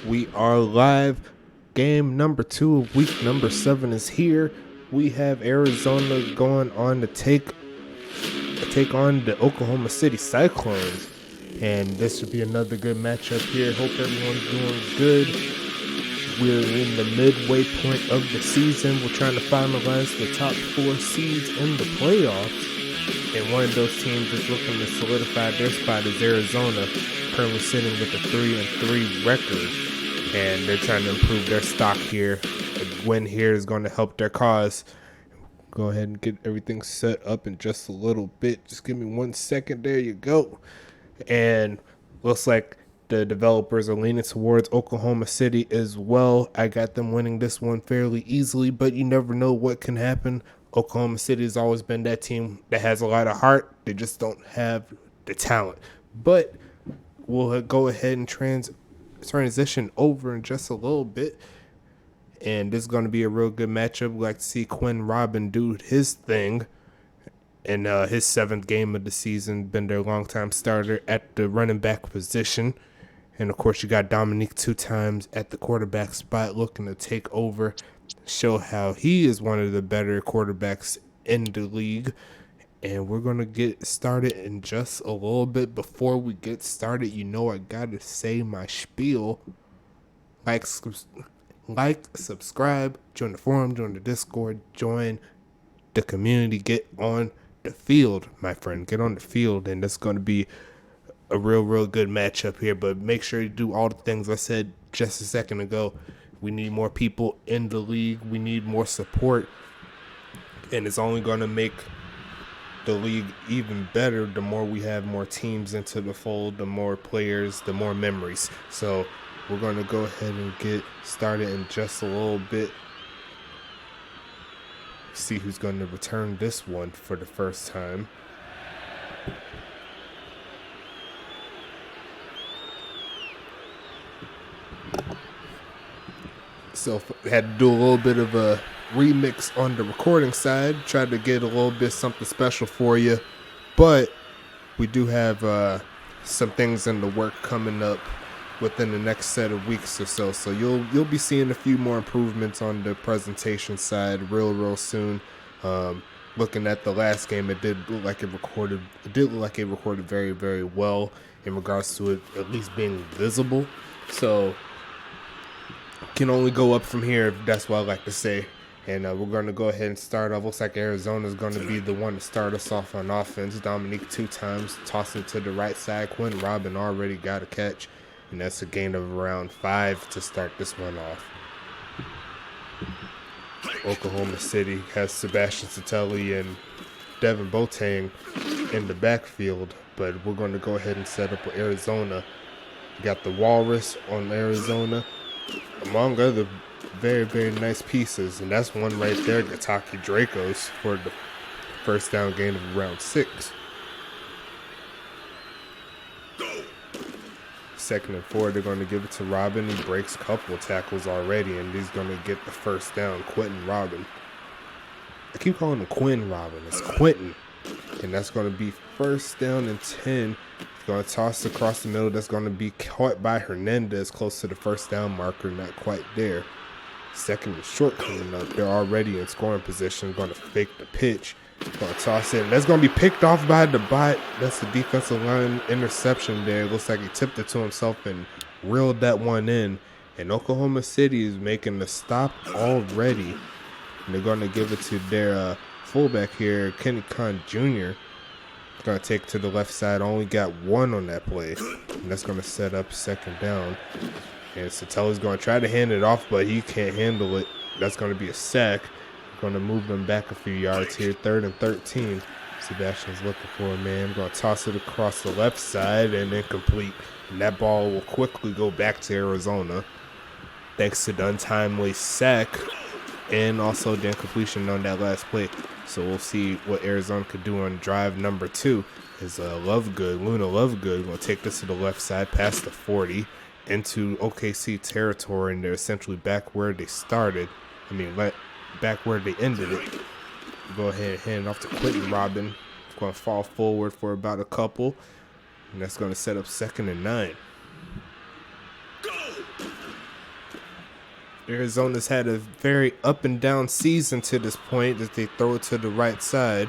We are live. Game number 2 of week number 7 is here. We have Arizona going on to take on the Oklahoma City Cyclones. And this should be another good matchup here. Hope everyone's doing good. We're in the midway point of the season. We're trying to finalize the top 4 seeds in the playoffs. And one of those teams that's looking to solidify their spot is Arizona, currently sitting with a 3-3 record. And they're trying to improve their stock here. A win here is going to help their cause. Go ahead and get everything set up in just a little bit. Just give me 1 second. There you go. And looks like the developers are leaning towards Oklahoma City as well. I got them winning this one fairly easily, but you never know what can happen. Oklahoma City has always been that team that has a lot of heart. They just don't have the talent. But we'll go ahead and transition over in just a little bit. And this is going to be a real good matchup. We'd like to see Quinn Robin do his thing in his 7th game of the season. Been their longtime starter at the running back position. And, of course, you got Dominique 2 times at the quarterback spot looking to take over, show how he is one of the better quarterbacks in the league. And we're going to get started in just a little bit. Before we get started, you know I got to say my spiel. Like, subscribe, join the forum, join the Discord, join the community. Get on the field, my friend. Get on the field, and that's going to be a real good matchup here. But make sure you do all the things I said just a second ago. We need more people in the league. We need more support. And it's only going to make the league even better the more we have more teams into the fold, the more players, the more memories. So we're going to go ahead and get started in just a little bit. See who's going to return this one for the first time. So had to do a little bit of a remix on the recording side. Tried to get a little bit something special for you. But we do have some things in the work coming up within the next set of weeks or so. So you'll be seeing a few more improvements on the presentation side real soon. Looking at the last game, it did look like it recorded. It did look like it recorded very well in regards to it at least being visible. So can only go up from here. That's what I like to say. And we're going to go ahead and start off. Looks like Arizona is going to be the one to start us off on offense. Dominique 2 times, tossing to the right side. Quinn Robin already got a catch. And that's a gain of around 5 to start this one off. Oklahoma City has Sebastian Satelli and Devin Boateng in the backfield. But we're going to go ahead and set up with Arizona. We got the Walrus on Arizona, among other very nice pieces. And that's one right there, Gataki Dracos, for the first down gain of around 6. 2nd and 4, they're going to give it to Robin. He breaks a couple of tackles already, and he's going to get the first down. Quentin Robin. I keep calling him Quinn Robin. It's Quentin. And that's going to be first down and 10. He's going to toss across the middle. That's going to be caught by Hernandez close to the first down marker. Not quite there. 2nd and short coming up. They're already in scoring position. Going to fake the pitch. Going to toss it. And that's going to be picked off by the bot. That's the defensive line interception there. It looks like he tipped it to himself and reeled that one in. And Oklahoma City is making the stop already. And they're going to give it to their fullback here, Kenny Khan Jr. Going to take to the left side. Only got 1 on that play. And that's going to set up 2nd down. And Satelli's going to try to hand it off, but he can't handle it. That's going to be a sack. Going to move them back a few yards here. 3rd and 13. Sebastian's looking for a man. Going to toss it across the left side and incomplete. And that ball will quickly go back to Arizona, thanks to the untimely sack and also the incompletion on that last play. So we'll see what Arizona could do on drive number 2. Is Luna Lovegood going to take this to the left side past the 40 into OKC territory, and they're essentially back where they started. Back where they ended it. Go ahead and hand it off to Quentin Robin. It's going to fall forward for about a couple. And that's going to set up 2nd and 9. Arizona's had a very up and down season to this point as they throw it to the right side.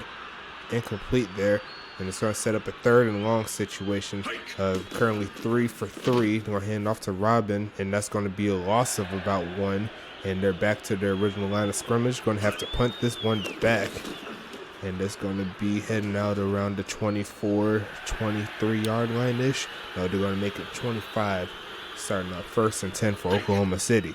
Incomplete there. And it's going to set up a 3rd and long situation. Currently 3 for 3. They're going to hand off to Robin, and that's going to be a loss of about 1. And they're back to their original line of scrimmage. Going to have to punt this one back. And it's going to be heading out around the 24, 23-yard line-ish. No, they're going to make it 25. Starting up 1st and 10 for Oklahoma City.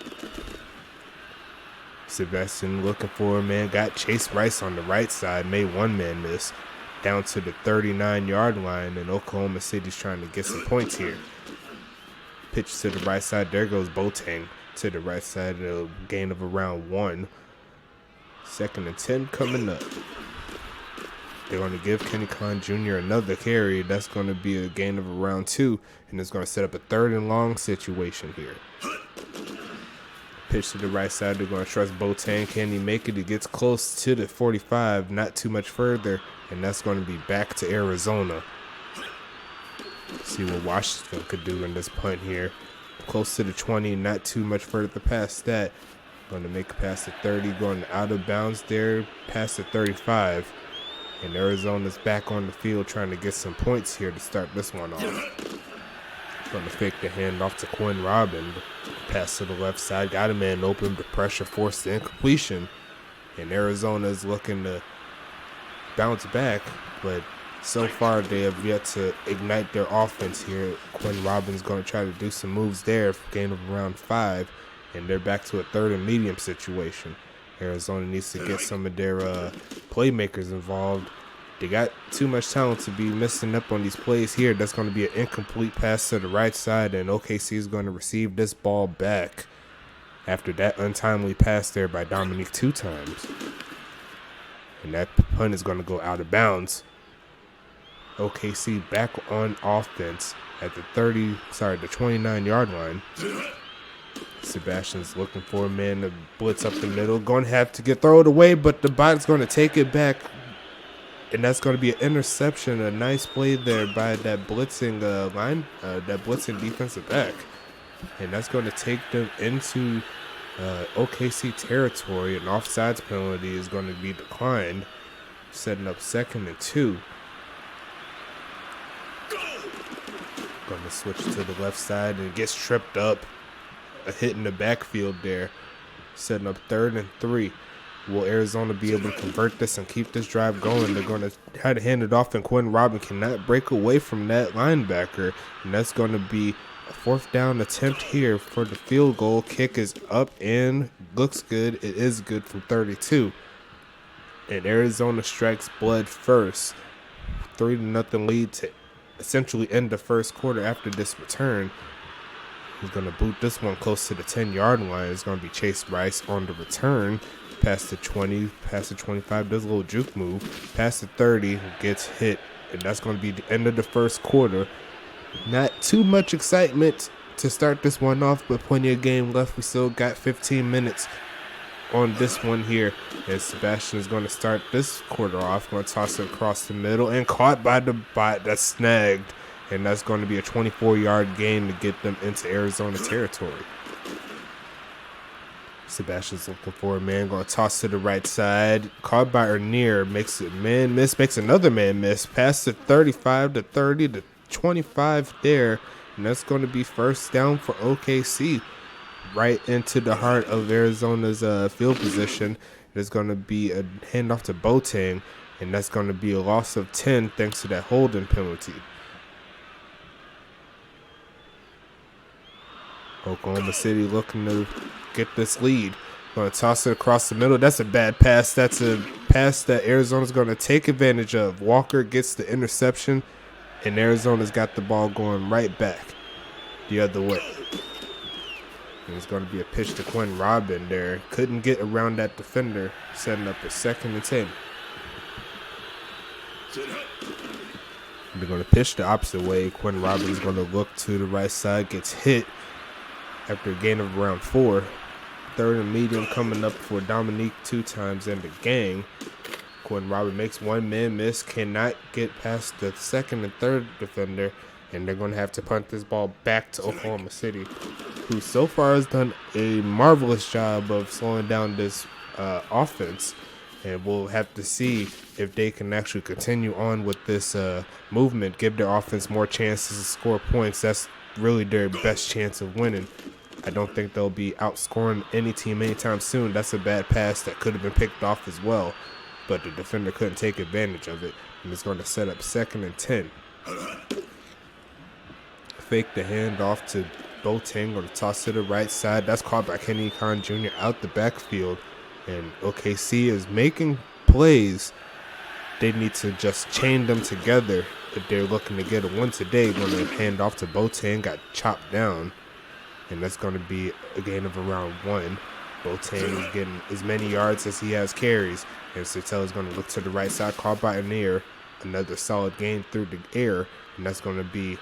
Sebastian looking for a man. Got Chase Rice on the right side. Made one man miss. Down to the 39-yard line. And Oklahoma City's trying to get some points here. Pitch to the right side. There goes Boateng to the right side. A gain of around 1. 2nd and 10 coming up. They're going to give Kenny Khan Jr. another carry. That's going to be a gain of around 2. And it's going to set up a 3rd and long situation here. Pitch to the right side. They're going to trust Boateng. Can he make it? He gets close to the 45. Not too much further. And that's going to be back to Arizona. See what Washington could do in this punt here. Close to the 20. Not too much further past that. Going to make it past the 30. Going out of bounds there. Past the 35. And Arizona's back on the field trying to get some points here to start this one off. Going to fake the handoff to Quinn Robin. Pass to the left side. Got a man open, but pressure forced the incompletion. And Arizona's looking to bounce back, but so far they have yet to ignite their offense here. Quinn Robin's going to try to do some moves there for a gain of around 5. And they're back to a 3rd and medium situation. Arizona needs to get some of their playmakers involved. They got too much talent to be messing up on these plays here. That's going to be an incomplete pass to the right side, and OKC is going to receive this ball back after that untimely pass there by Dominique 2 times. And that punt is going to go out of bounds. OKC back on offense at the 29-yard line. Sebastian's looking for a man to blitz up the middle. Going to have to throw it away, but the bot's going to take it back. And that's going to be an interception. A nice play there by that blitzing defensive back. And that's going to take them into OKC territory. An offsides penalty is going to be declined, setting up 2nd and 2. Going to switch to the left side, and it gets tripped up. A hit in the backfield there, setting up 3rd and 3. Will Arizona be able to convert this and keep this drive going? They're going to try to hand it off, and Quinn Robin cannot break away from that linebacker. And that's going to be a 4th down attempt here for the field goal. Kick is up and looks good. It is good from 32. And Arizona strikes blood first. 3-0 lead to essentially end the first quarter after this return. He's going to boot this one close to the 10-yard line. It's going to be Chase Rice on the return. Past the 20, past the 25, does a little juke move. Past the 30, gets hit. And that's going to be the end of the first quarter. Not too much excitement to start this one off, but plenty of game left. We still got 15 minutes on this one here. And Sebastian is going to start this quarter off. Going to toss it across the middle and caught by the bot. That's snagged. And that's going to be a 24-yard gain to get them into Arizona territory. Sebastian's looking for a man. Going to toss to the right side. Caught by Ernier. Makes a man miss. Makes another man miss. Past the 35 to 30 to 25 there. And that's going to be 1st down for OKC. Right into the heart of Arizona's field position. There's going to be a handoff to Boateng. And that's going to be a loss of 10 thanks to that holding penalty. Oklahoma City looking to get this lead. Going to toss it across the middle. That's a bad pass. That's a pass that Arizona's going to take advantage of. Walker gets the interception, and Arizona's got the ball going right back the other way. And it's going to be a pitch to Quinn Robin there. Couldn't get around that defender, setting up a 2nd and 10. They're going to pitch the opposite way. Quinn Robin is going to look to the right side, gets hit after a gain of around 4. 3rd and medium coming up for Dominique 2 times and the gang. Quinn Robin makes one man miss, cannot get past the 2nd and 3rd defender, and they're going to have to punt this ball back to Oklahoma City. who so far has done a marvelous job of slowing down this offense. And we'll have to see if they can actually continue on with this movement, give their offense more chances to score points. That's really their best chance of winning. I don't think they'll be outscoring any team anytime soon. That's a bad pass that could have been picked off as well, but the defender couldn't take advantage of it, and it's going to set up 2nd and 10. Fake the handoff to Boateng on the toss to the right side. That's caught by Kenny Khan Jr. out the backfield. And OKC is making plays. They need to just chain them together if they're looking to get a win today. Going to hand off to Boateng, got chopped down. And that's going to be a gain of around 1. Boateng is getting as many yards as he has carries. And Sattel is going to look to the right side, caught by Anir. Another solid gain through the air. And that's going to be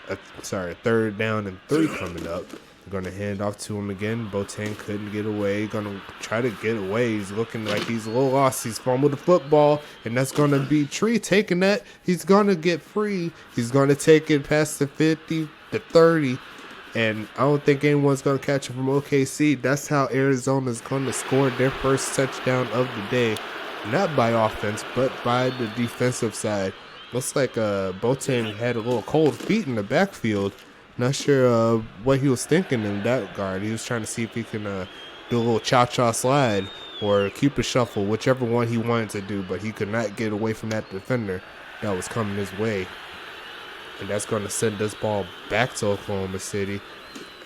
a 3rd down and 3 coming up. Going to hand off to him again. Boateng couldn't get away. Going to try to get away. He's looking like he's a little lost. He's fumbled the football, and that's going to be Tree taking that. He's going to get free. He's going to take it past the 50, the 30, and I don't think anyone's going to catch him from OKC. That's how Arizona's going to score their first touchdown of the day. Not by offense, but by the defensive side. Looks like Boateng had a little cold feet in the backfield. Not sure what he was thinking in that regard. He was trying to see if he can do a little cha-cha slide or Cupid shuffle, whichever one he wanted to do, but he could not get away from that defender that was coming his way. And that's going to send this ball back to Oklahoma City.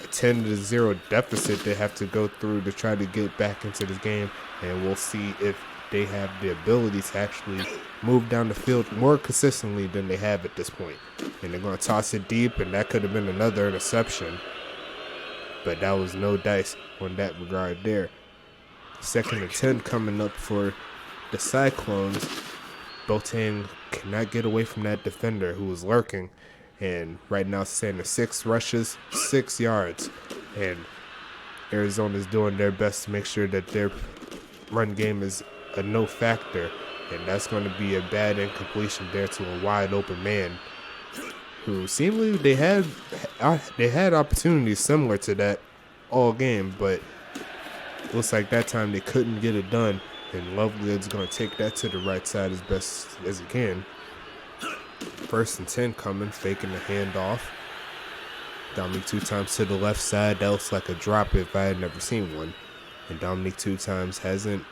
A 10-0 deficit they have to go through to try to get back into this game, and we'll see if they have the ability to actually move down the field more consistently than they have at this point. And they're going to toss it deep, and that could have been another interception. But that was no dice on that regard there. 2nd and 10 coming up for the Cyclones. Boateng cannot get away from that defender who was lurking. And right now it's standing 6 rushes, 6 yards. And Arizona's doing their best to make sure that their run game is a no factor, and that's going to be a bad incompletion there to a wide open man who seemingly they had opportunities similar to that all game, but looks like that time they couldn't get it done, and Lovegood's going to take that to the right side as best as he can. 1st and 10 coming, faking the handoff. Dominique 2 times to the left side. That looks like a drop if I had never seen one, and Dominique 2 times hasn't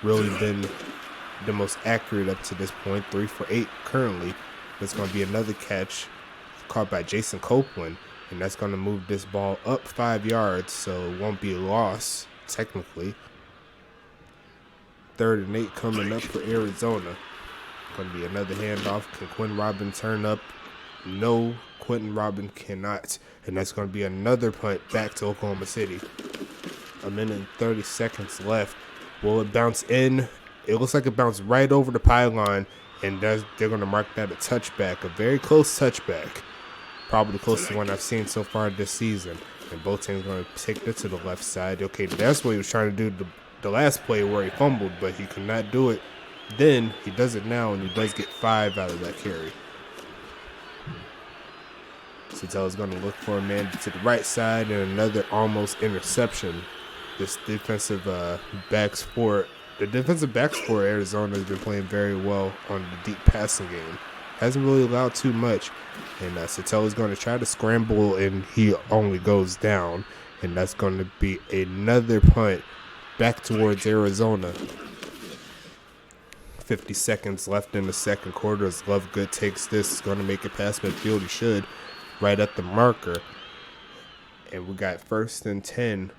really been the most accurate up to this point. 3 for 8 currently. There's going to be another catch caught by Jason Copeland, and that's going to move this ball up 5 yards, so it won't be a loss technically. 3rd and 8 coming up for Arizona. Going to be another handoff. Can Quentin Robin turn up? No, Quentin Robin cannot, and that's going to be another punt back to Oklahoma City. 1 minute and 30 seconds left. Will it bounce in? It looks like it bounced right over the pylon, and they're going to mark that a touchback, a very close touchback. Probably the closest one I've seen so far this season. And Boateng's going to take that to the left side. Okay, that's what he was trying to do the last play where he fumbled, but he could not do it. Then he does it now, and he does get 5 out of that carry. Sattel is going to look for a man to the right side, and another almost interception. This defensive backs for Arizona has been playing very well on the deep passing game. Hasn't really allowed too much, and Sattel is going to try to scramble, and he only goes down, and that's going to be another punt back towards Arizona. 50 seconds left in the second quarter as Lovegood takes this. He's going to make it past midfield. He should, right at the marker, and we got 1st and 10.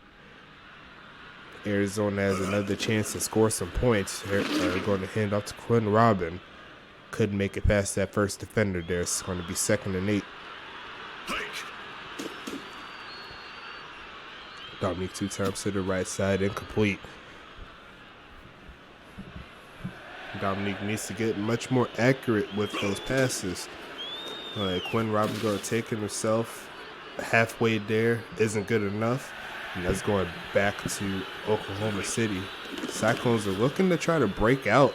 Arizona has another chance to score some points. They're going to hand off to Quentin Robin. Couldn't make it past that first defender there. It's going to be 2nd and 8. Dominique 2 times to the right side, incomplete. Dominique needs to get much more accurate with those passes. Quentin Robin's going to take it himself. Halfway there isn't good enough. And that's going back to Oklahoma City. Cyclones are looking to try to break out.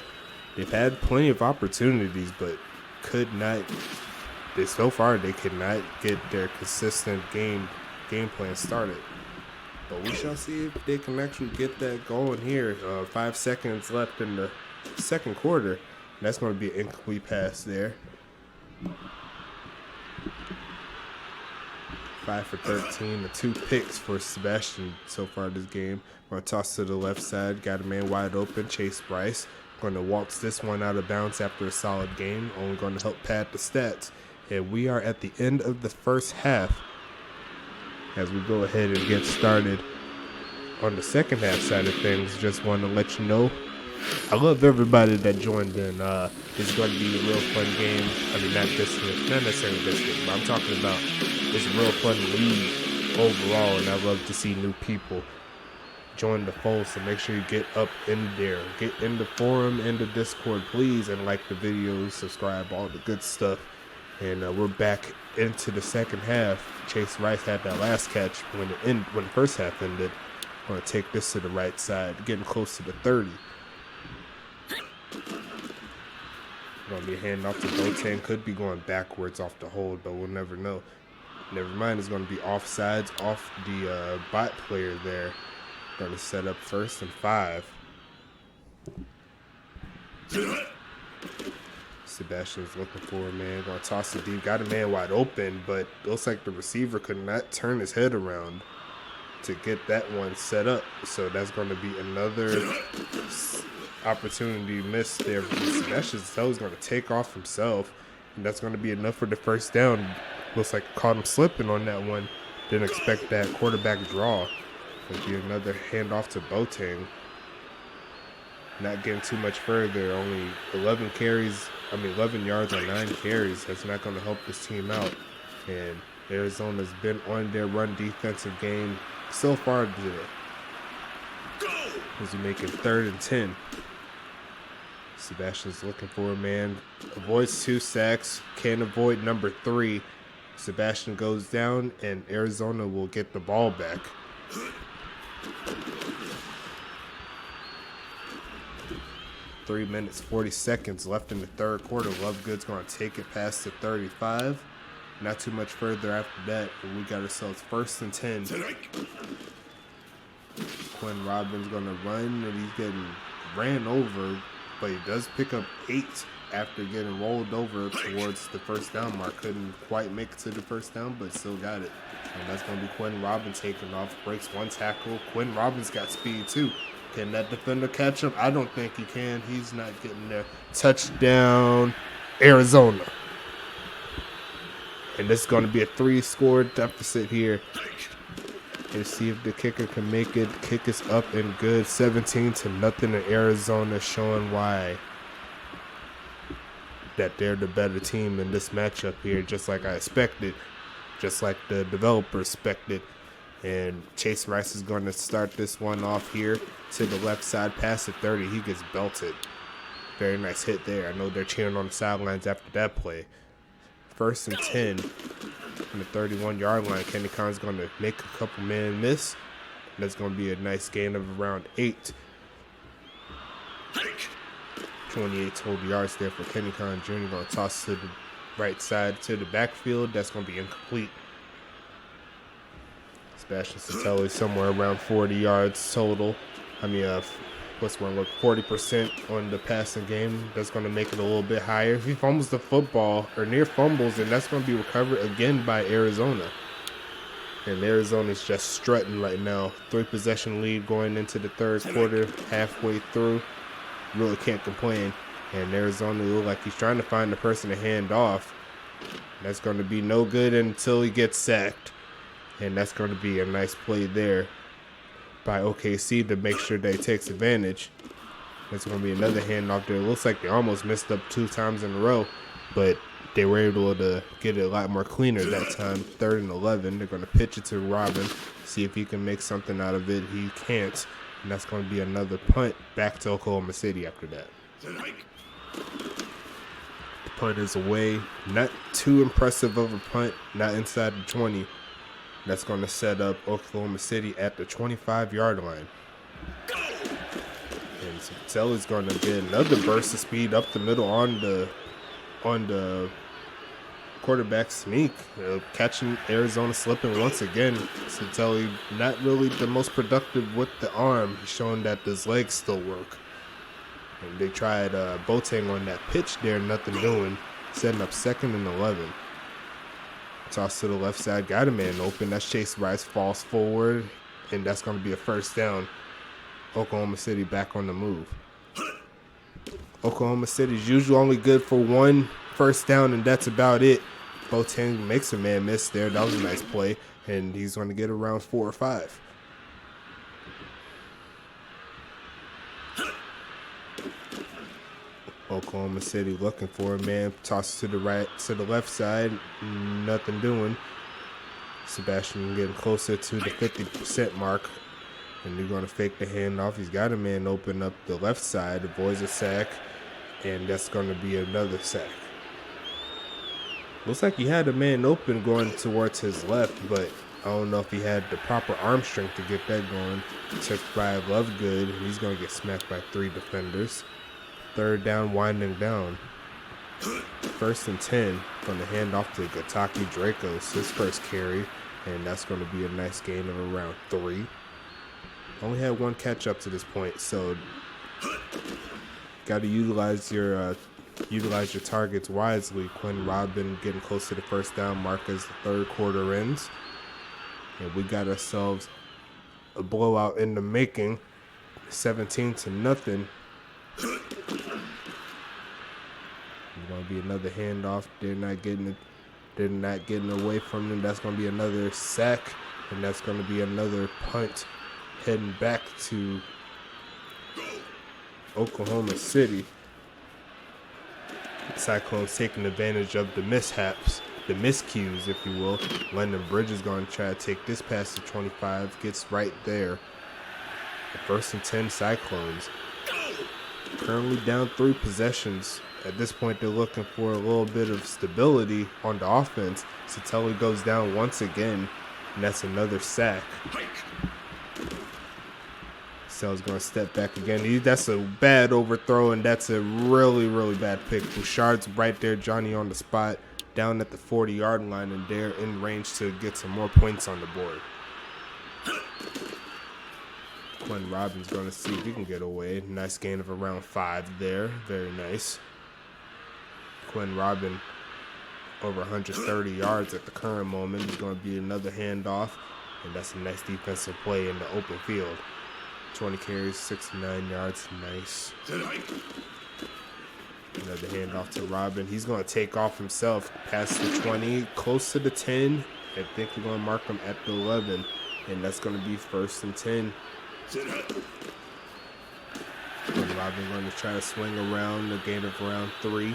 They've had plenty of opportunities, but could not. So far, they could not get their consistent game game plan started. But we shall see if they can actually get that going here. 5 seconds left in the second quarter. That's going to be an incomplete pass there. 5 for 13, the 2 picks for Sebastian so far this game. Going to toss to the left side, got a man wide open, Chase Bryce. Going to waltz this one out of bounds after a solid game, only going to help pad the stats. And we are at the end of the first half as we go ahead and get started on the second half side of things. Just want to let you know, I love everybody that joined in. It's going to be a real fun game. I mean, not necessarily this game, but I'm talking about it's a real fun league overall, and I love to see new people join the fold. So make sure you get up in there, get in the forum, in the Discord, please, and like the videos, subscribe, all the good stuff. And we're back into the second half. Chase Rice had that last catch when the first half ended. Going to take this to the right side, getting close to the 30. Going to be a handoff to Boateng. Could be going backwards off the hold, but we'll never know. Never mind, it's going to be offsides off the bot player there. Going to set up 1st and 5. Sebastian's looking for a man. Going to toss it deep. Got a man wide open, but looks like the receiver could not turn his head around to get that one set up. So that's going to be another opportunity missed there. Sebastian is going to take off himself, and that's going to be enough for the first down. Looks like caught him slipping on that one. Didn't expect that quarterback draw. It'll be another handoff to Boateng. Not getting too much further. Only 11 yards on 9 carries. That's not going to help this team out. And Arizona's been on their run defensive game so far today. As we make it 3rd and 10. Sebastian's looking for a man. Avoids 2 sacks. Can't avoid number 3. Sebastian goes down, and Arizona will get the ball back. 3 minutes, 40 seconds left in the third quarter. Lovegood's going to take it past the 35. Not too much further after that, but we got ourselves 1st and 10. Quinn Robbins going to run, and he's getting ran over, but he does pick up 8 after getting rolled over towards the first down mark. Couldn't quite make it to the first down, but still got it. And that's going to be Quinn Robbins taking off. Breaks 1 tackle. Quinn Robbins got speed too. Can that defender catch him? I don't think he can. He's not getting there. Touchdown, Arizona. And this is going to be a 3-score deficit here. Let's see if the kicker can make it. Kick is up and good. 17-0 in Arizona, showing why that they're the better team in this matchup here, just like I expected, just like the developers expected. And Chase Rice is going to start this one off here to the left side, past the 30. He gets belted. Very nice hit there. I know they're cheering on the sidelines after that play. 1st and 10 from the 31-yard line. Kenny Khan's going to make a couple man miss. That's going to be a nice gain of around 8. 28 total yards there for Kenny Khan Jr. Going to toss to the right side to the backfield. That's going to be incomplete. Sebastian Sotelo somewhere around 40 yards total. I mean, 40% on the passing game. That's going to make it a little bit higher. If he fumbles the football or near fumbles, then that's going to be recovered again by Arizona. And Arizona's just strutting right now. 3-possession lead going into the third quarter, halfway through. Really can't complain. And Arizona looks like he's trying to find the person to hand off. That's going to be no good until he gets sacked. And that's going to be a nice play there by OKC to make sure that he takes advantage. That's going to be another handoff there. It looks like they almost messed up 2 times in a row, but they were able to get it a lot more cleaner that time. 3rd and 11. They're going to pitch it to Robin, see if he can make something out of it. He can't, and that's going to be another punt back to Oklahoma City after that. The punt is away. Not too impressive of a punt, not inside the 20. That's going to set up Oklahoma City at the 25-yard line. And Sotelo is going to get another burst of speed up the middle on the quarterback sneak, catching Arizona slipping once again. Satelli not really the most productive with the arm, showing that his legs still work. And they tried Boateng on that pitch there, nothing doing, setting up 2nd and 11. Toss to the left side, got a man open. That's Chase Rice, falls forward, and that's going to be a first down. Oklahoma City back on the move. Oklahoma City's usually only good for 1 first down, and that's about it. Boateng makes a man miss there. That was a nice play, and he's going to get around 4 or 5. Oklahoma City looking for a man. Tosses to the left side. Nothing doing. Sebastian getting closer to the 50% mark. And they're going to fake the handoff. He's got a man open up the left side. Avoids a sack. And that's going to be another sack. Looks like he had a man open going towards his left, but I don't know if he had the proper arm strength to get that going. Took by Lovegood, and he's going to get smacked by 3 defenders. 3rd down, winding down. 1st and 10. Going to hand off to Gataki Dracos, his first carry, and that's going to be a nice gain of around 3. Only had 1 catch up to this point, so got to utilize your targets wisely. Quinn Robin getting close to the first down mark as the 3rd quarter ends, and we got ourselves a blowout in the making, 17-0. Going to be another handoff. They're not getting away from them. That's going to be another sack, and that's going to be another punt heading back to Oklahoma City. The Cyclones taking advantage of the mishaps, the miscues, if you will. London Bridge is going to try to take this pass to 25. Gets right there. The 1st and 10 Cyclones. Currently down 3 possessions. At this point, they're looking for a little bit of stability on the offense. Satelli goes down once again, and that's another sack. Sell's going to step back again. That's a bad overthrow, and that's a really, really bad pick. Bouchard's right there, Johnny on the spot, down at the 40-yard line, and they're in range to get some more points on the board. Quinn Robbins going to see if he can get away. Nice gain of around 5 there. Very nice. Quinn Robin over 130 yards at the current moment. There's going to be another handoff, and that's a nice defensive play in the open field. 20 carries, 69 yards. Nice. Another handoff to Robin. He's going to take off himself past the 20, close to the 10. I think we're going to mark him at the 11, and that's going to be 1st and 10. And Robin going to try to swing around, a gain of around 3.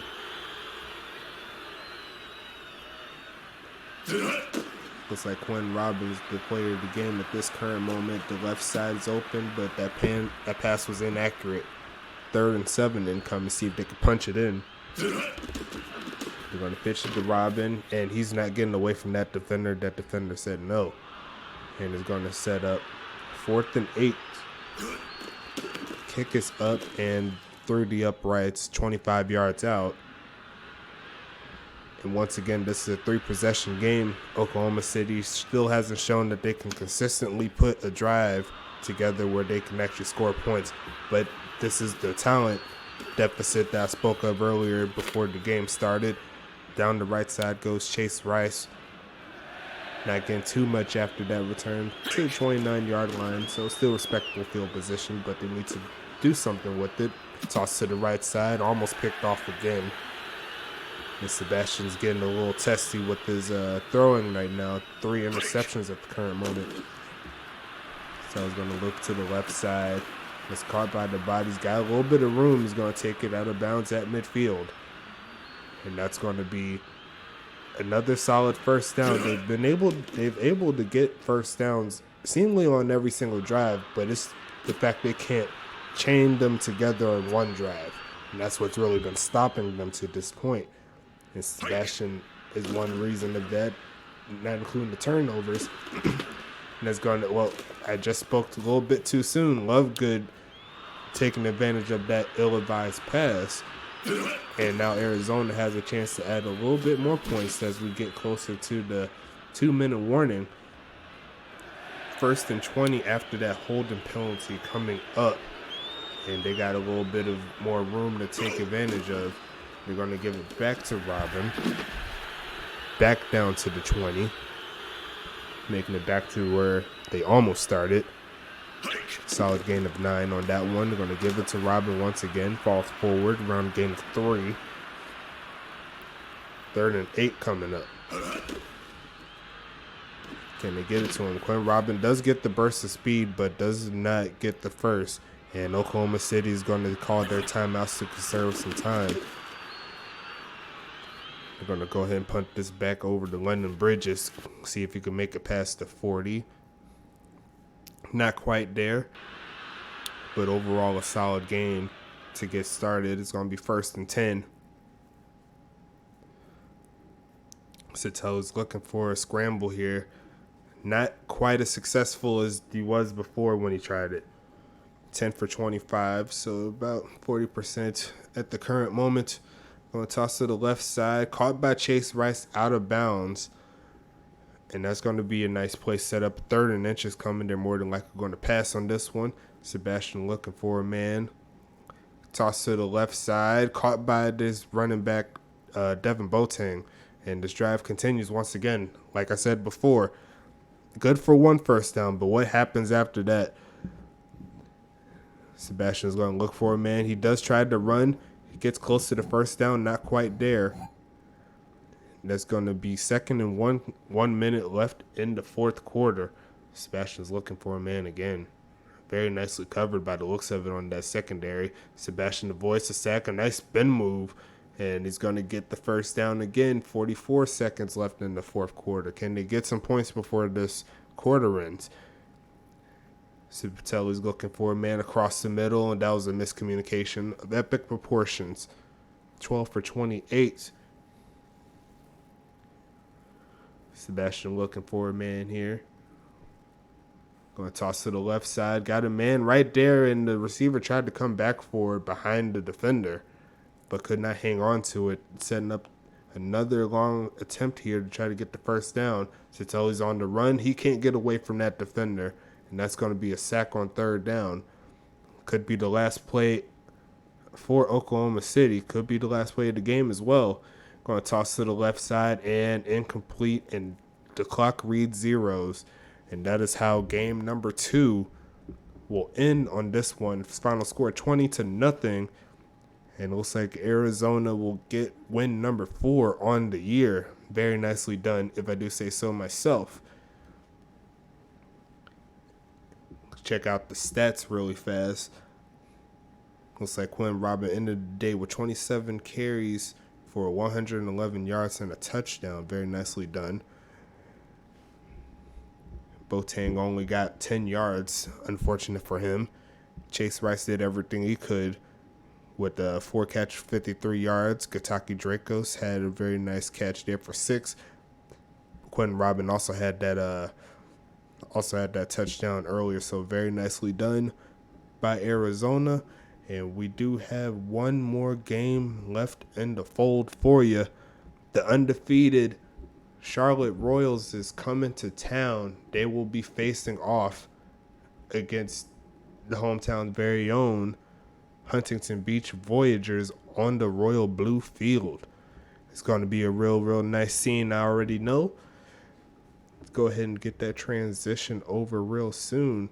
Looks like Quinn Robbins, the player of the game at this current moment. The left side is open, but that pass was inaccurate. 3rd and 7 incoming. See if they can punch it in. They're going to pitch it to Robin, and he's not getting away from that defender. That defender said no. And is going to set up 4th and 8. Kick is up and through the uprights, 25 yards out. And once again, this is a 3-possession game. Oklahoma City still hasn't shown that they can consistently put a drive together where they can actually score points. But this is the talent deficit that I spoke of earlier before the game started. Down the right side goes Chase Rice. Not getting too much after that return to the 29-yard line. So still respectable field position, but they need to do something with it. Toss to the right side, almost picked off again. And Sebastian's getting a little testy with his throwing right now. 3 interceptions at the current moment. So he's going to look to the left side. It's caught by the body. He's got a little bit of room. He's going to take it out of bounds at midfield. And that's going to be another solid first down. They've able to get first downs seemingly on every single drive, but it's the fact they can't chain them together on one drive. And that's what's really been stopping them to this point. And Sebastian is one reason of that, not including the turnovers. And that's going to, well, I just spoke a little bit too soon. Lovegood taking advantage of that ill-advised pass. And now Arizona has a chance to add a little bit more points as we get closer to the 2-minute warning. 1st and 20 after that holding penalty coming up. And they got a little bit of more room to take advantage of. They're going to give it back to Robin. Back down to the 20. Making it back to where they almost started. Solid gain of 9 on that one. They're going to give it to Robin once again. Falls forward. Round gain of 3. 3rd and 8 coming up. Can they get it to him? Quinn Robin does get the burst of speed, but does not get the first. And Oklahoma City is going to call their timeouts to conserve some time. They're going to go ahead and punt this back over to London Bridges. See if he can make it past the 40. Not quite there. But overall, a solid game to get started. It's going to be 1st and 10. Sato's looking for a scramble here. Not quite as successful as he was before when he tried it. 10 for 25, so about 40% at the current moment. Going to toss to the left side. Caught by Chase Rice out of bounds. And that's going to be a nice play set up. 3rd and inches coming. They're more than likely going to pass on this one. Sebastian looking for a man. Toss to the left side. Caught by this running back, Devin Boateng. And this drive continues once again. Like I said before, good for 1 first down, but what happens after that? Sebastian's going to look for a man. He does try to run. He gets close to the first down, not quite there. That's going to be 2nd and 1 minute left in the 4th quarter. Sebastian's looking for a man again. Very nicely covered by the looks of it on that secondary. Sebastian avoids the sack, a nice spin move, and he's going to get the first down again. 44 seconds left in the 4th quarter. Can they get some points before this quarter ends? Sabatelli's looking for a man across the middle, and that was a miscommunication of epic proportions. 12 for 28. Sebastian looking for a man here. Going to toss to the left side. Got a man right there, and the receiver tried to come back for it behind the defender, but could not hang on to it, setting up another long attempt here to try to get the first down. Sabatelli's on the run. He can't get away from that defender. And that's going to be a sack on 3rd down. Could be the last play for Oklahoma City. Could be the last play of the game as well. Going to toss to the left side and incomplete. And the clock reads 0s. And that is how game number 2 will end on this one. Final score 20-0. And it looks like Arizona will get win number 4 on the year. Very nicely done, if I do say so myself. Check out the stats really fast. Looks like Quinn Robin ended the day with 27 carries for 111 yards and a touchdown. Very nicely done. Boateng only got 10 yards. Unfortunate for him. Chase Rice did everything he could with 4 catch, 53 yards. Gataki Dracos had a very nice catch there for 6. Quinn Robin also had that touchdown earlier, so very nicely done by Arizona. And we do have one more game left in the fold for you. The undefeated Charlotte Royals is coming to town. They will be facing off against the hometown's very own Huntington Beach Voyagers on the Royal Blue Field. It's going to be a real nice scene, I already know. Go ahead and get that transition over real soon.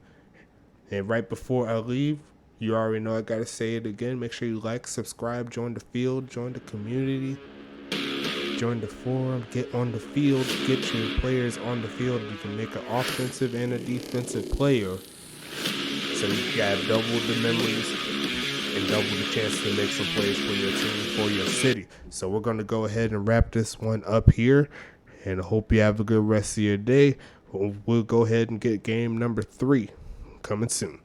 And right before I leave, you already know I gotta say it again. Make sure you like, subscribe, join the field, join the community, join the forum, get on the field, get your players on the field. You can make an offensive and a defensive player, so you got double the memories and double the chance to make some plays for your team, for your city. So we're gonna go ahead and wrap this one up here. And I hope you have a good rest of your day. We'll go ahead and get game number 3 coming soon.